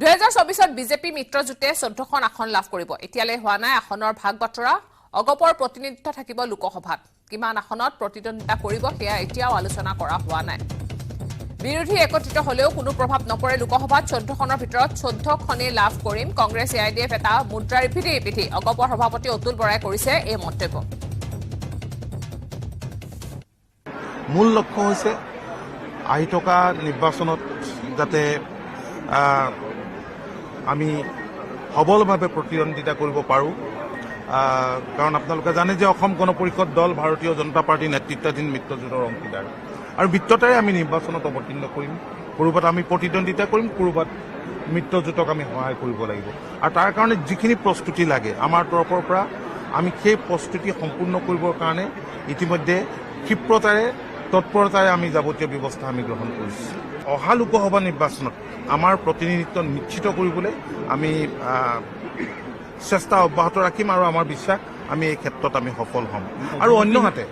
2024 BJP মিত্ৰজোঁটে 14খন আসন লাভ কৰিব। এতিয়ালৈ হোৱা নাই আসনৰ ভাগ বতৰা। অগপৰ প্ৰতিনিধিত্ব থাকিব লোকসভাত। কিমান আসনত প্ৰতিদ্বন্দ্বিতা কৰিব সেয়া এতিয়াও আলোচনা কৰা হোৱা নাই। বিৰোধী একত্ৰিত হলেও কোনো প্ৰভাৱ নপৰে লোকসভাত 14খনৰ ভিতৰত 14খনেই লাভ কৰিম। কংগ্ৰেছ AIDF এটা মুদ্ৰাৰ ইপিঠি অগপৰ সভাপতি অতুল বৰাই কৰিছে এই মন্তব্য। মূল লক্ষ্য হৈছে আহি থকা নিৰ্বাচনত যাতে আমি সবলভাৱে প্ৰতিদ্বন্দ্বিতা কৰিব পাৰোঁ। কাৰণ আপোনালোকে জানে যে অসম গণ পৰিষদ দল ভাৰতীয় জনতা পাৰ্টীৰ নেতৃত্বাধীন মিত্ৰজোঁটৰ অংশীদাৰ আৰু মিত্ৰতাৰে আমি নিৰ্বাচনত অৱতীৰ্ণ কৰিম। ক'ৰবাত আমি প্ৰতিদ্বন্দ্বিতা কৰিম, ক'ৰবাত মিত্ৰজোঁটক আমি সহায় কৰিব লাগিব। আৰু তাৰ কাৰণে যিখিনি প্ৰস্তুতি লাগে আমাৰ তৰফৰ পৰা আমি সেই প্ৰস্তুতি সম্পূৰ্ণ কৰিবৰ কাৰণে ইতিমধ্যে ক্ষিপ্ৰতাৰে তৎপৰতাৰে আমি যাৱতীয় ব্যৱস্থা আমি গ্ৰহণ কৰিছোঁ। অহা লোকসভা নিৰ্বাচনত আমাৰ প্ৰতিনিধিত্ব নিশ্চিত কৰিবলৈ আমি চেষ্টা অব্যাহত ৰাখিম আৰু আমাৰ বিশ্বাস আমি এই ক্ষেত্ৰত আমি সফল হ'ম। আৰু অন্যহাতে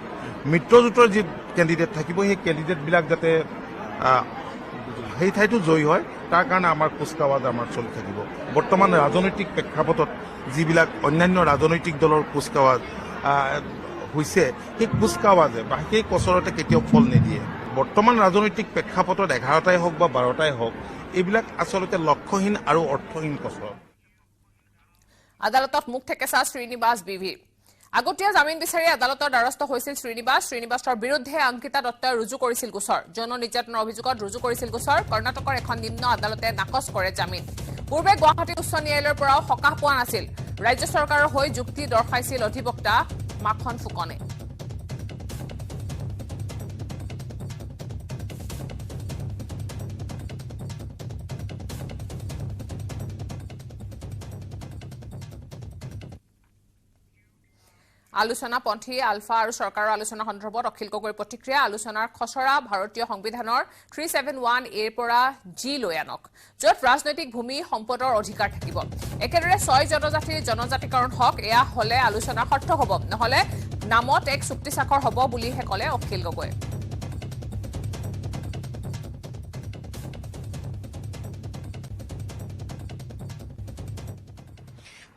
মিত্ৰজোঁটৰ যি কেণ্ডিডেট থাকিব সেই কেণ্ডিডেটবিলাক যাতে সেই ঠাইতো জয়ী হয় তাৰ কাৰণে আমাৰ কুচকাৱাজ আমাৰ চলি থাকিব। বৰ্তমান ৰাজনৈতিক প্ৰেক্ষাপটত যিবিলাক অন্যান্য ৰাজনৈতিক দলৰ কুচকাৱাজ হৈছে সেই কুচকাৱাজে বা সেই কচৰতে কেতিয়াও ফল নিদিয়ে। বৰ্তমান ৰাজনৈতিক প্ৰেক্ষাপটত 11টাই হওক বা 12টাই হওক এইবিলাক আচলতে লক্ষ্যহীন আৰু অৰ্থহীন কচৰত। আদালতত মুখ থেকেচা শ্ৰীনিবাস বিভি। আগতীয়া জামিন বিচাৰি আদালতৰ দ্বাৰস্থ হৈছিল শ্ৰীনিবাসৰ বিৰুদ্ধে অংকিতা দত্তই ৰুজু কৰিছিল গোচৰ। যৌন নিৰ্যাতনৰ অভিযোগত ৰুজু কৰিছিল গোচৰ। কৰ্ণাটকৰ এখন নিম্ন আদালতে নাকচ কৰে জামিন। পূৰ্বে গুৱাহাটী উচ্চ ন্যায়ালয়ৰ পৰাও সকাহ পোৱা নাছিল। ৰাজ্য চৰকাৰৰ হৈ যুক্তি দৰ্শাইছিল অধিবক্তা মাখন ফুকনে। আলোচনাপন্থী আলফা আৰু চৰকাৰৰ আলোচনা সন্দৰ্ভত অখিল গগৈৰ প্ৰতিক্ৰিয়া। আলোচনাৰ খচৰা ভাৰতীয় সংবিধানৰ 371A পৰা G লৈ আনক, য'ত ৰাজনৈতিক ভূমি সম্পদৰ অধিকাৰ থাকিব। একেদৰে 6 জনজাতিৰ জনজাতিকৰণ হওক, এয়া হলে আলোচনা সাৰ্থক হ'ব, নহলে নামত এক চুক্তি স্বাক্ষৰ হ'ব বুলিহে ক'লে অখিল গগৈ।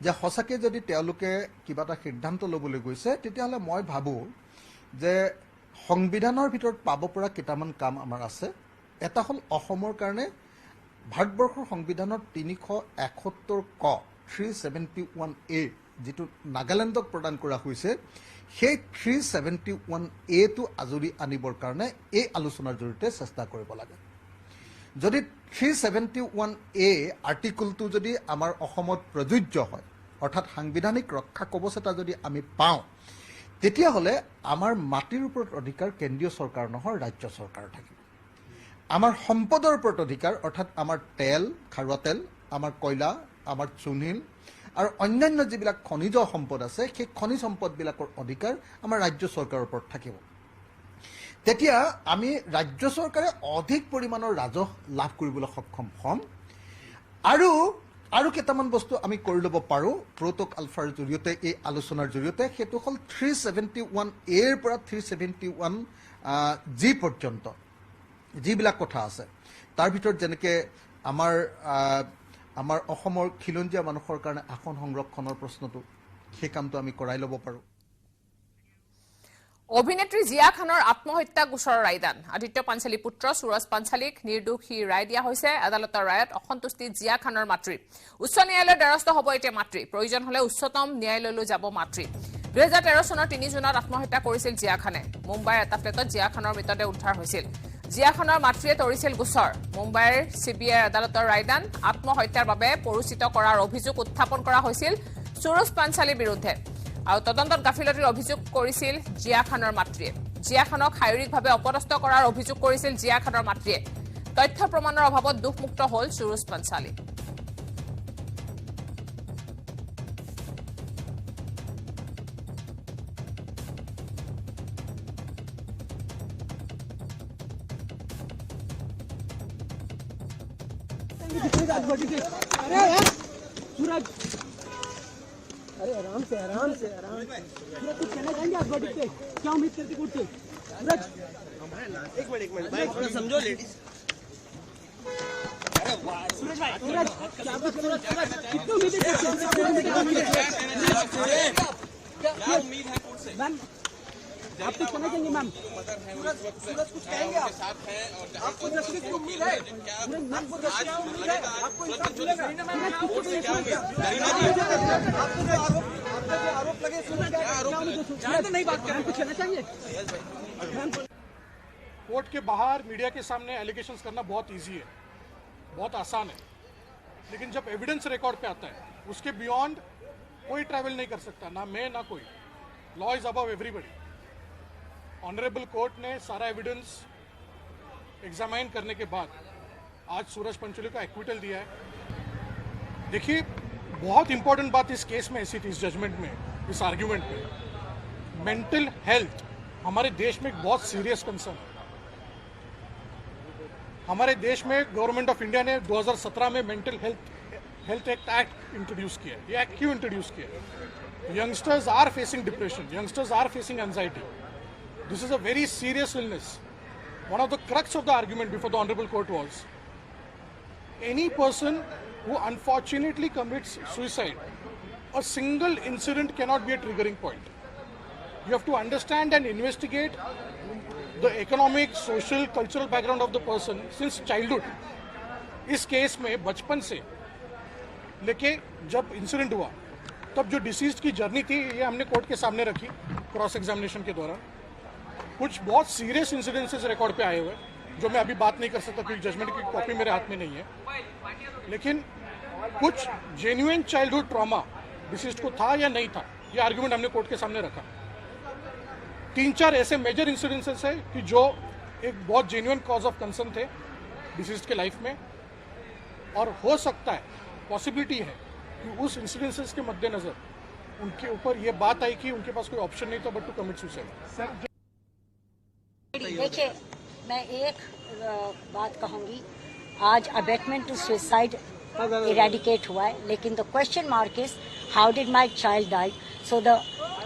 যে সঁচাকে যদি তেওঁলোকে কিবা এটা সিদ্ধান্ত ল'বলৈ গৈছে তেতিয়াহ'লে মই ভাবোঁ যে সংবিধানৰ ভিতৰত পাব পৰা কেইটামান কাম আমাৰ আছে। এটা হ'ল অসমৰ কাৰণে ভাৰতবৰ্ষৰ সংবিধানৰ 371 ক 371A যিটো নাগালেণ্ডক প্ৰদান কৰা হৈছে, সেই 371A টো আজৰি আনিবৰ কাৰণে এই আলোচনাৰ জৰিয়তে চেষ্টা কৰিব লাগে। যদি 371A আৰ্টিকলটো যদি আমাৰ অসমত প্ৰযোজ্য হয়, অৰ্থাৎ সাংবিধানিক ৰক্ষা কবচ এটা যদি আমি পাওঁ, তেতিয়াহ'লে আমাৰ মাটিৰ ওপৰত অধিকাৰ কেন্দ্ৰীয় চৰকাৰ নহয়, ৰাজ্য চৰকাৰ থাকিব। আমাৰ সম্পদৰ ওপৰত অধিকাৰ, অৰ্থাৎ আমাৰ তেল, খাৰুৱা তেল, আমাৰ কয়লা, আমাৰ চূণশিল আৰু অন্যান্য যিবিলাক খনিজ সম্পদ আছে, সেই খনিজ সম্পদবিলাকৰ অধিকাৰ আমাৰ ৰাজ্য চৰকাৰৰ ওপৰত থাকিব। তেতিয়া আমি ৰাজ্য চৰকাৰে অধিক পৰিমাণৰ ৰাজহ লাভ কৰিবলৈ সক্ষম হ'ম। আৰু কেইটামান বস্তু আমি কৰি ল'ব পাৰোঁ প্ৰটোক আলফাৰ জৰিয়তে, এই আলোচনাৰ জৰিয়তে। সেইটো হ'ল 371A পৰা 371G পৰ্যন্ত যিবিলাক কথা আছে, তাৰ ভিতৰত যেনেকৈ আমাৰ অসমৰ খিলঞ্জীয়া মানুহৰ কাৰণে আসন সংৰক্ষণৰ প্ৰশ্নটো, সেই কামটো আমি কৰাই ল'ব পাৰোঁ। অভিনেত্ৰী জিয়া খানৰ আত্মহত্যা গোচৰৰ ৰায়দান। আদিত্য পাঞ্চালী পুত্ৰ সুৰজ পাঞ্চালীক নিৰ্দোষী ৰায় দিয়া হৈছে। আদালতৰ ৰায়ত অসন্তুষ্টি জিয়া খানৰ মাতৃৰ। উচ্চ ন্যায়ালয়ৰ দ্বাৰস্থ হ'ব এতিয়া মাতৃ। প্ৰয়োজন হলে উচ্চতম ন্যায়ালয়লৈ যাব মাতৃ। 2013 চনৰ 3 জুনত আত্মহত্যা কৰিছিল জিয়া খানে। মুম্বাইৰ এটা ফ্লেটত জিয়া খানৰ মৃতদেহ উদ্ধাৰ হৈছিল। জিয়া খানৰ মাতৃয়ে তৰিছিল গোচৰ। মুম্বাইৰ CBI আদালতৰ ৰায়দান। আত্মহত্যাৰ বাবে পৰিচিত কৰাৰ অভিযোগ উত্থাপন কৰা হৈছিল সুৰজ পাঞ্চালীৰ বিৰুদ্ধে। আৰু তদন্তত গাফিলতিৰ অভিযোগ কৰিছিল জিয়া খানৰ মাতৃয়ে। জিয়া খানক শাৰীৰিকভাৱে অপদস্থ কৰাৰ অভিযোগ কৰিছিল জিয়া খানৰ মাতৃয়ে। তথ্য প্ৰমাণৰ অভাৱত দুখমুক্ত হ'ল সুৰজ পাঞ্চালী। अरे आराम से कुछ चले जाएंगे आप बॉडी पे, क्या उम्मीद करते कुछ एक मिनट भाई थोड़ा समझो लेडीज। अरे कितनी उम्मीदें करते हैं? क्या उम्मीद है कोर्ट से? मैम आप कुछ कहना चाहेंगे मैम? सूरज कुछ कहेंगे आपको जस्टिस की उम्मीद है? आपको जस्टिस की उम्मीद है? आपको इंसाफ मिलेगा? आपको जो आरोप लगे सूरज नहीं बात करें, कुछ कहना चाहेंगे? कोर्ट के बाहर मीडिया के सामने एलिगेशंस करना बहुत इजी है, बहुत आसान है, लेकिन जब एविडेंस रिकॉर्ड पे आता है उसके बियॉन्ड कोई ट्रैवल नहीं कर सकता, ना मैं ना कोई। Law is above everybody. Honourable court ने सारा एविडेंस एग्जामाइन करने के बाद आज सूरज पंचोली को एक्विटल दिया है। देखिए, बहुत इंपॉर्टेंट बात इस केस में ऐसी थी, इस जजमेंट में, इस आर्ग्यूमेंट में, मेंटल हेल्थ हमारे देश में एक बहुत सीरियस कंसर्न है। हमारे देश में गवर्नमेंट ऑफ इंडिया ने 2017 में मेंटल हेल्थ एक्ट इंट्रोड्यूस किया। ये एक्ट क्यों इंट्रोड्यूस किया? Youngsters are facing depression, youngsters are facing anxiety. This is a very serious illness. One of the crux of the argument before the Honorable Court was, any person who unfortunately commits suicide, a single incident cannot be a triggering point. You have to understand and investigate the economic, social, cultural background of the person since childhood. इस case में बचपन से लेके जब incident हुआ तब जो deceased की journey थी, ये हमने कोर्ट के सामने रखी क्रॉस एग्जामिनेशन के दौरान। कुछ बहुत सीरियस इंसिडेंसेस रिकॉर्ड पे आए हुए जो मैं अभी बात नहीं कर सकता क्योंकि जजमेंट की कॉपी मेरे हाथ में नहीं है, लेकिन कुछ जेन्युइन चाइल्डहुड ट्रॉमा डिसीज्ड को था या नहीं था, ये आर्ग्यूमेंट हमने कोर्ट के सामने रखा। 3-4 ऐसे मेजर इंसिडेंसेस है कि जो एक बहुत जेन्युइन कॉज ऑफ कंसर्न थे डिसीज्ड के लाइफ में, और हो सकता है, पॉसिबिलिटी है कि उस इंसिडेंसेस के मद्देनजर उनके ऊपर ये बात आई कि उनके पास कोई ऑप्शन नहीं था बट टू कमिट सुसाइड। देखिए, मैं एक बात कहूंगी, आज अबेटमेंट टू सुसाइड इरेडिकेट हुआ है, लेकिन the question mark is how did my child die, so the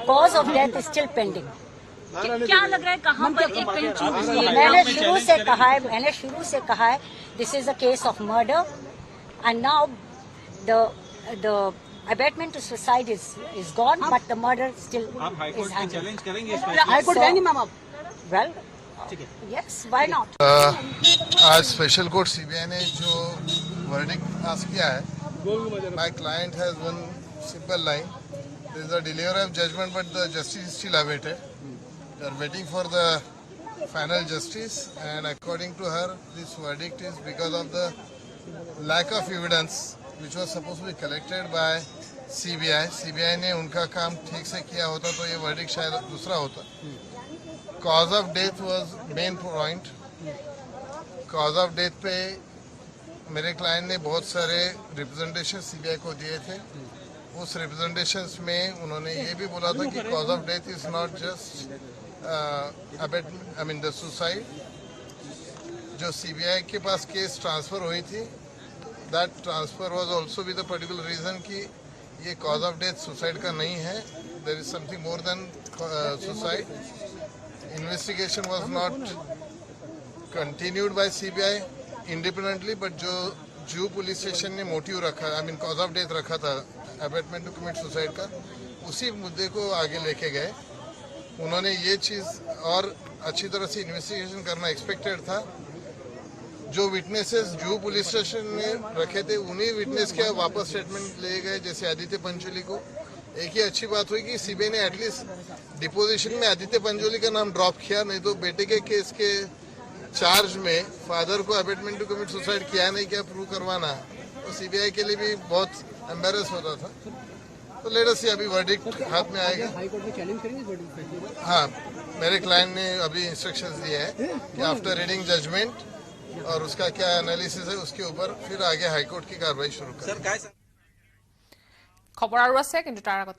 cause of death is still pending. क्या लग रहा है कहाँ पर एक पिन चूज हुई है? मैंने शुरू से कहा है this is a case of murder and now the abatement to suicide is gone, but the murder still is hanging. Challenge करेंगे हाई कोर्ट जाएंगे मैम आप? Well, yes, why not? आज स्पेशल कोर्ट सीबीआई ने जो verdict pass किया है, my client has one simple line, there is a delivery of judgment but the justice is still awaited, they are waiting for the final justice and according to her this verdict is because of the lack of evidence which was supposed to be collected by CBI. CBI ने उनका काम ठीक से किया होता तो ये verdict शायद दूसरा होता। Cause of death was main point. Cause of death पे मेरे क्लाइंट ने बहुत सारे रिप्रेजेंटेशन CBI को दिए थे। उस रिप्रेजेंटेशंस में उन्होंने ये भी बोला था कि cause of death is not just the suicide. जो CBI के पास केस ट्रांसफर हुई थी, that transfer was also with a particular reason कि ये cause of death suicide का नहीं है, there is something more than suicide. Investigation was not continued by CBI independently, but जो जू पुलिस स्टेशन ने मोटिव रखा, cause of death रखा था abatement to commit suicide का, उसी मुद्दे को आगे लेके गए। उन्होंने ये चीज़ और अच्छी तरह से इन्वेस्टिगेशन करना एक्सपेक्टेड था। जो विटनेसेस जू पुलिस स्टेशन में रखे थे उन्हीं विटनेस के वापस स्टेटमेंट ले गए, जैसे आदित्य पंचोली को। एक ही अच्छी बात हुई कि सीबीआई ने एटलीस्ट डिपोजिशन में आदित्य पंचोली का नाम ड्रॉप किया, नहीं तो बेटे के केस के चार्ज में फादर को अबेटमेंट टू कमिट सुसाइड किया नहीं क्या प्रूव करवाना, तो सीबीआई के लिए भी बहुत एम्बेरस होता था। तो लेट अस सी, अभी वर्डिक्ट हाथ में आएगा। हाई कोर्ट में चैलेंज करेंगे वर्डिक्ट? हाँ, मेरे क्लाइंट ने अभी इंस्ट्रक्शंस दिए हैं कि आफ्टर रीडिंग जजमेंट और उसका क्या एनालिसिस है उसके ऊपर फिर आगे हाईकोर्ट की कार्रवाई शुरू करें। खबर আৰু আছে কিন্তু তাৰ আগতে